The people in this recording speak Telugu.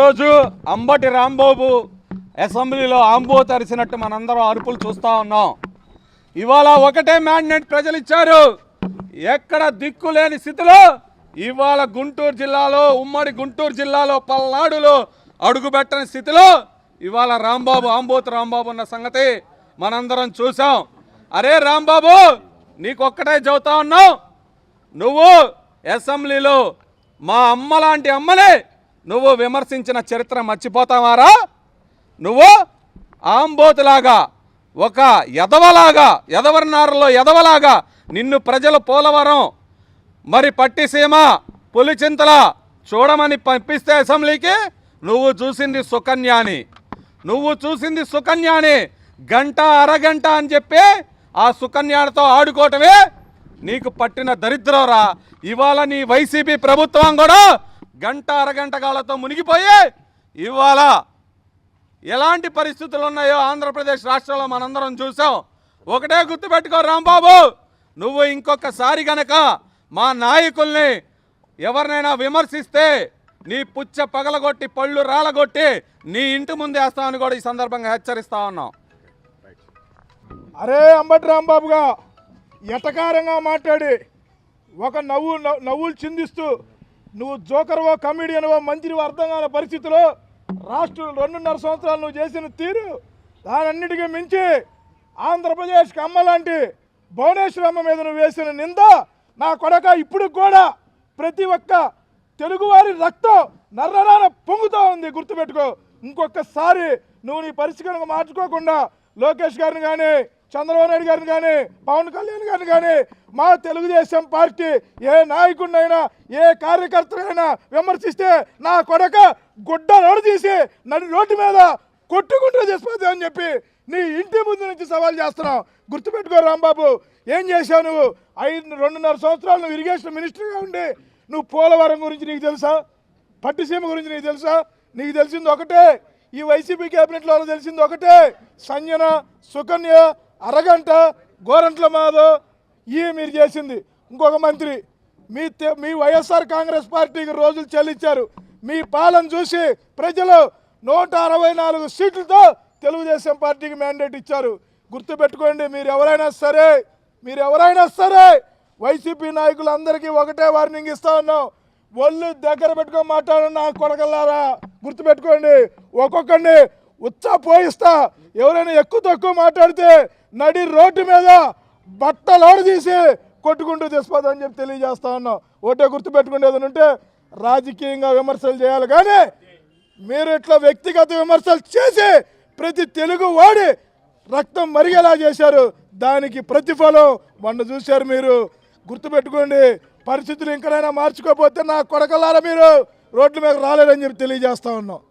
ఈరోజు అంబటి రాంబాబు అసెంబ్లీలో ఆంబో తరిసినట్టు మనందరం అరుపులు చూస్తూ ఉన్నాం. ఇవాళ ఒకటే మ్యాండేట్ ప్రజలు ఇచ్చారు. ఎక్కడ దిక్కులేని స్థితిలో ఇవాళ గుంటూరు జిల్లాలో, ఉమ్మడి గుంటూరు జిల్లాలో పల్నాడులో అడుగుపెట్టని స్థితిలో ఇవాళ రాంబాబు, ఆంబోతు రాంబాబు ఉన్న సంగతి మనందరం చూసాం. అరే రాంబాబు, నీకొక్కటే చెబుతా ఉన్నావు, నువ్వు అసెంబ్లీలో మా అమ్మ లాంటి అమ్మని నువ్వు విమర్శించిన చరిత్ర మర్చిపోతావారా? నువ్వు ఆంబోతులాగా, ఒక ఎదవలాగా, ఎదవర్నారులో ఎదవలాగా నిన్ను ప్రజలు పోలవరం, మరి పట్టిసీమ, పులిచింతల చూడమని పంపిస్తే అసెంబ్లీకి నువ్వు చూసింది సుకన్యాని. గంట అరగంట అని చెప్పి ఆ సుకన్యాతో ఆడుకోవటమే నీకు పట్టిన దరిద్రంరా. ఇవాళ నీ వైసీపీ ప్రభుత్వం కూడా గంట అరగంట కాలతో మునిగిపోయి ఇవాళ ఎలాంటి పరిస్థితులు ఉన్నాయో ఆంధ్రప్రదేశ్ రాష్ట్రంలో మనందరం చూసాం. ఒకటే గుర్తుపెట్టుకో రాంబాబు, నువ్వు ఇంకొకసారి గనక మా నాయకుల్ని ఎవరినైనా విమర్శిస్తే నీ పుచ్చ పగలగొట్టి, పళ్ళు రాలగొట్టి నీ ఇంటి ముందు వేస్తామని కూడా ఈ సందర్భంగా హెచ్చరిస్తా ఉన్నాం. అరే అంబటి రాంబాబుగా ఎటకారంగా మాట్లాడి ఒక నవ్వులు చిందిస్తూ నువ్వు జోకర్వో, కమిడియన్వో, మంత్రివో అర్థం కాని పరిస్థితిలో రాష్ట్రం 2.5 సంవత్సరాలు నువ్వు చేసిన తీరు, దానన్నిటికీ మించి ఆంధ్రప్రదేశ్కి అమ్మలాంటి భువనేశ్వరమ్మ మీద నువ్వు వేసిన నింద, నా కొడక ఇప్పుడు కూడా ప్రతి ఒక్క తెలుగువారి రక్తం నర్రరాన పొంగుతూ ఉంది. గుర్తుపెట్టుకో. ఇంకొకసారి నువ్వు నీ పరిస్థితి మార్చుకోకుండా లోకేష్ గారిని కానీ, చంద్రబాబు నాయుడు గారిని కానీ, పవన్ కళ్యాణ్ గారిని కానీ, మా తెలుగుదేశం పార్టీ ఏ నాయకుడినైనా, ఏ కార్యకర్తనైనా విమర్శిస్తే నా కొడక గుడ్డ రోడ్డు తీసి నన్ను రోడ్డు మీద కొట్టుకుంటూ చేసిపోతావు అని చెప్పి నీ ఇంటి ముందు నుంచి సవాల్ చేస్తున్నావు. గుర్తుపెట్టుకో రాంబాబు, ఏం చేశావు నువ్వు? 2.5 సంవత్సరాలు నువ్వు ఇరిగేషన్ మినిస్టర్గా ఉండి నువ్వు పోలవరం గురించి నీకు తెలుసా? పట్టిసీమ గురించి నీకు తెలుసా? నీకు తెలిసింది ఒకటే, ఈ వైసీపీ క్యాబినెట్లో తెలిసింది ఒకటే, సంజన, సుకన్య, అరగంట, గోరంట్ల మాధవ్, ఇవి మీరు చేసింది. ఇంకొక మంత్రి మీ వైఎస్ఆర్ కాంగ్రెస్ పార్టీకి రోజులు చెల్లించారు. మీ పాలన చూసి ప్రజలు 164 సీట్లతో తెలుగుదేశం పార్టీకి మ్యాండేట్ ఇచ్చారు. గుర్తుపెట్టుకోండి, మీరు ఎవరైనా సరే వైసీపీ నాయకులందరికీ ఒకటే వార్నింగ్ ఇస్తా ఉన్నాం. ఒళ్ళు దగ్గర పెట్టుకొని మాట్లాడండి నా కొడకల్లారా. గుర్తుపెట్టుకోండి, ఒక్కొక్కడిని పోయిస్తా. ఎవరైనా ఎక్కువ తక్కువ మాట్లాడితే నడి రోడ్డు మీద బట్టలోడు తీసి కొట్టుకుంటూ తెచ్చిపోదని చెప్పి తెలియజేస్తా ఉన్నాం. ఒకటే గుర్తుపెట్టుకుని ఏదైనా ఉంటే రాజకీయంగా విమర్శలు చేయాలి, కానీ మీరు ఇట్లా వ్యక్తిగత విమర్శలు చేసి ప్రతి తెలుగు వాడి రక్తం మరిగేలా చేశారు. దానికి ప్రతిఫలం మొన్న చూశారు మీరు. గుర్తుపెట్టుకోండి, పరిస్థితులు ఇంకనైనా మార్చుకోకపోతే నా కొడకలారా మీరు రోడ్ల మీద రాలేదని చెప్పి తెలియజేస్తా ఉన్నాం.